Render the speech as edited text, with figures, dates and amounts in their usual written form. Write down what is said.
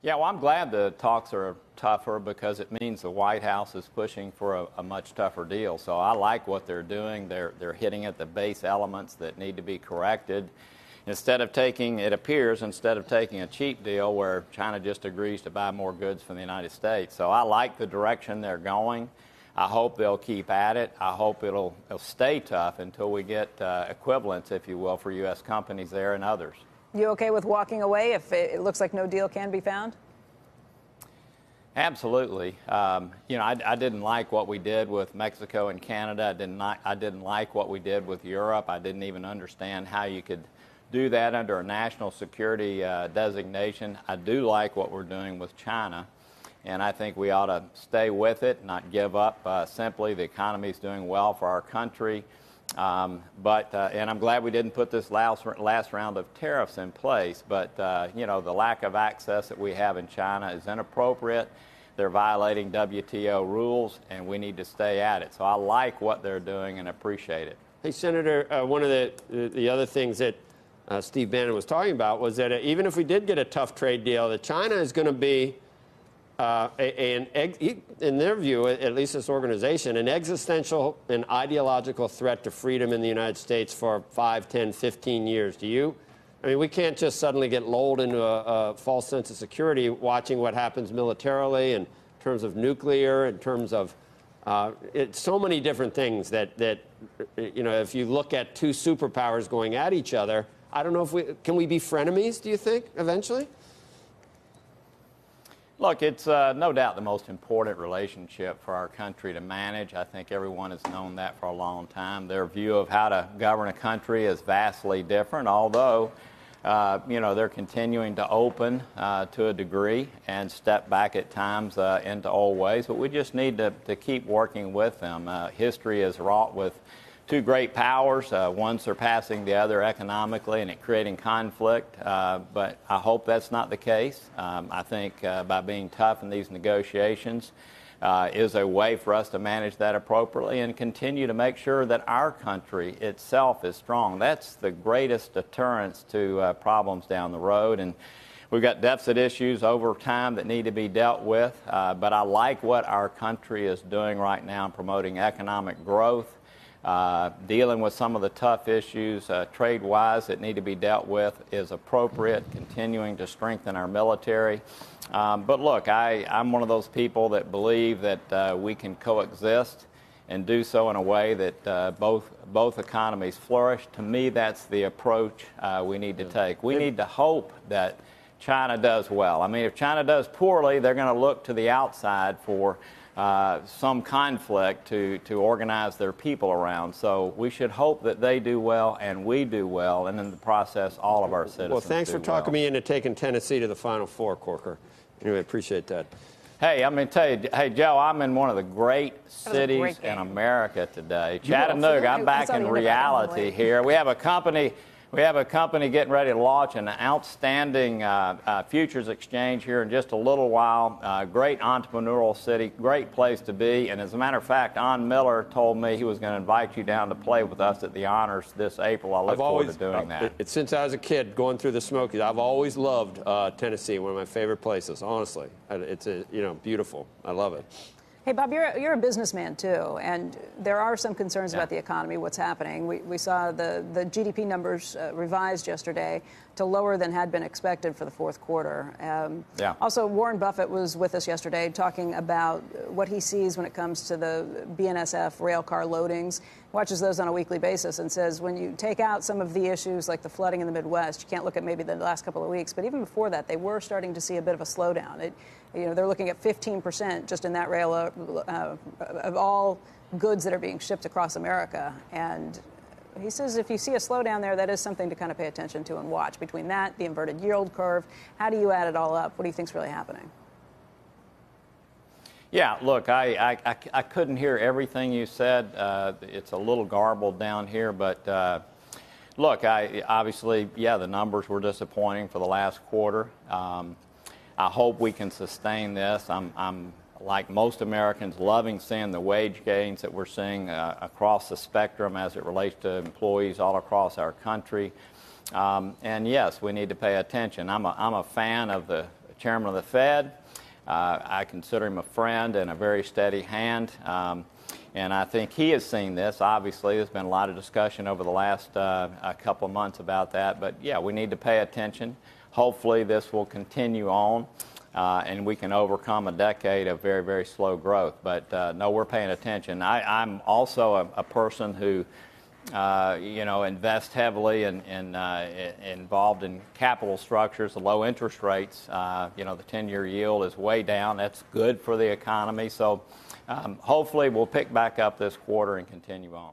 Yeah, well, I'm glad the talks are tougher because it means the White House is pushing for a much tougher deal. So I like what they're doing. They're hitting at the base elements that need to be corrected. Instead of taking a cheap deal where China just agrees to buy more goods from the United States. So I like the direction they're going. I hope they'll keep at it. I hope it'll stay tough until we get equivalents, if you will, for U.S. companies there and others. You okay with walking away if it looks like no deal can be found? Absolutely. You know, I didn't like what we did with Mexico and Canada. I didn't like what we did with Europe. I didn't even understand how you could do that under a national security designation. I do like what we're doing with China, and I think we ought to stay with it, not give up simply. The economy is doing well for our country. And I'm glad we didn't put this last round of tariffs in place. But, you know, the lack of access that we have in China is inappropriate. They're violating WTO rules, and we need to stay at it. So I like what they're doing and appreciate it. Hey, Senator, one of the other things that Steve Bannon was talking about was that even if we did get a tough trade deal, that China is going to be, in their view, at least this organization, an existential and ideological threat to freedom in the United States for 5, 10, 15 years. Do you? I mean, we can't just suddenly get lulled into a false sense of security watching what happens militarily in terms of nuclear, in terms of so many different things that, you know, if you look at two superpowers going at each other, I don't know if can we be frenemies, do you think, eventually? Look, it's no doubt the most important relationship for our country to manage. I think everyone has known that for a long time. Their view of how to govern a country is vastly different, although, you know, they're continuing to open to a degree and step back at times into old ways. But we just need to keep working with them. History is wrought with two great powers, one surpassing the other economically and it creating conflict. But I hope that's not the case. I think by being tough in these negotiations is a way for us to manage that appropriately and continue to make sure that our country itself is strong. That's the greatest deterrence to problems down the road. And we've got deficit issues over time that need to be dealt with. But I like what our country is doing right now in promoting economic growth. Dealing with some of the tough issues trade-wise that need to be dealt with is appropriate, continuing to strengthen our military. But look, I'm one of those people that believe that we can coexist and do so in a way that both economies flourish. To me, that's the approach we need to take. We need to hope that China does well. I mean, if China does poorly, they're going to look to the outside for some conflict to organize their people around. So we should hope that they do well and we do well, and in the process, all of our citizens Well, thanks for talking me into taking Tennessee to the Final Four, Corker. Anyway, appreciate that. Hey, I'm going to tell you, hey, Joe, I'm in one of the great cities in America today. Chattanooga, I'm back in reality here. We have a company getting ready to launch an outstanding futures exchange here in just a little while. Great entrepreneurial city, great place to be. And as a matter of fact, Don Miller told me he was going to invite you down to play with us at the Honors this April. I look forward to doing that. Since I was a kid going through the Smokies, I've always loved Tennessee, one of my favorite places, honestly. It's beautiful. I love it. Hey, Bob, you're a businessman, too, and there are some concerns about the economy, what's happening. We saw the GDP numbers revised yesterday to lower than had been expected for the fourth quarter. Also, Warren Buffett was with us yesterday talking about what he sees when it comes to the BNSF rail car loadings. He watches those on a weekly basis and says when you take out some of the issues like the flooding in the Midwest, you can't look at maybe the last couple of weeks, but even before that, they were starting to see a bit of a slowdown. They're looking at 15% just in that rail of all goods that are being shipped across America. And he says if you see a slowdown there, that is something to kind of pay attention to and watch. Between that, the inverted yield curve, how do you add it all up? What do you think is really happening? Yeah, look, I couldn't hear everything you said. It's a little garbled down here, but look, obviously, the numbers were disappointing for the last quarter. I hope we can sustain this. I'm like most Americans, loving seeing the wage gains that we're seeing across the spectrum as it relates to employees all across our country. And yes, we need to pay attention. I'm a fan of the chairman of the Fed. I consider him a friend and a very steady hand. And I think he has seen this. Obviously, there's been a lot of discussion over the last couple of months about that. But, yeah, we need to pay attention. Hopefully, this will continue on, and we can overcome a decade of very, very slow growth. But, no, we're paying attention. I'm also a person who, invest heavily and involved in capital structures, the low interest rates. The 10-year yield is way down. That's good for the economy. So hopefully we'll pick back up this quarter and continue on.